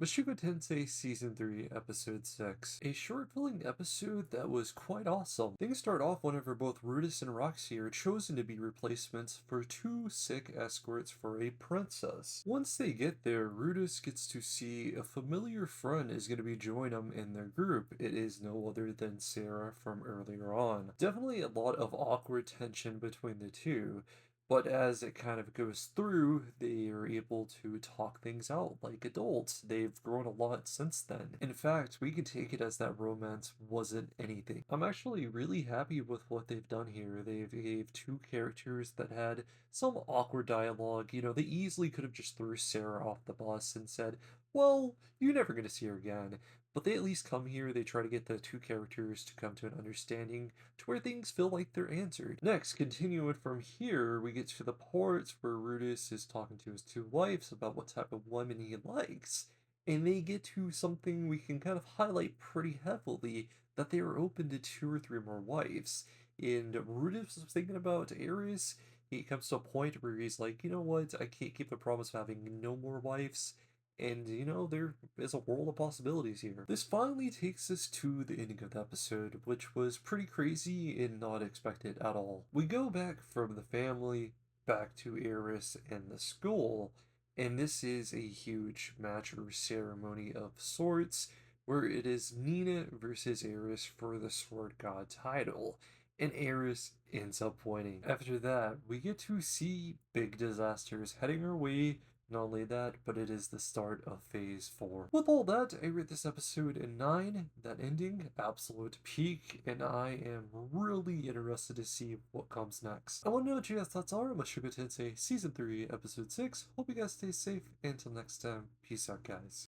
Mushoku Tensei Season 3, Episode 6. A short-filling episode that was quite awesome. Things start off whenever both Rudis and Roxy are chosen to be replacements for two sick escorts for a princess. Once they get there, Rudis gets to see a familiar friend is going to be joining them in their group. It is no other than Sarah from earlier on. Definitely a lot of awkward tension between the two. But as it kind of goes through, they are able to talk things out like adults. They've grown a lot since then. In fact, we can take it as that romance wasn't anything. I'm actually really happy with what they've done here. They've gave two characters that had some awkward dialogue. They easily could have just threw Sarah off the bus and said, well, you're never going to see her again. But they at least come here, they try to get the two characters to come to an understanding to where things feel like they're answered. Next, continuing from here, we get to the parts where Rudis is talking to his two wives about what type of women he likes. And they get to something we can kind of highlight pretty heavily that they are open to two or three more wives. And Rudis was thinking about Ares. He comes to a point where he's like, you know what, I can't keep the promise of having no more wives. And, there is a world of possibilities here. This finally takes us to the ending of the episode, which was pretty crazy and not expected at all. We go back from the family, back to Eris and the school, and this is a huge match or ceremony of sorts, where it is Nina versus Eris for the Sword God title. And Eris ends up winning. After that, we get to see big disasters heading our way. Not only that, but it is the start of phase 4. With all that, I rate this episode a 9, that ending, absolute peak, and I am really interested to see what comes next. I want to know what you guys' thoughts are on Mushoku Tensei Season 3, Episode 6. Hope you guys stay safe, and until next time, peace out guys.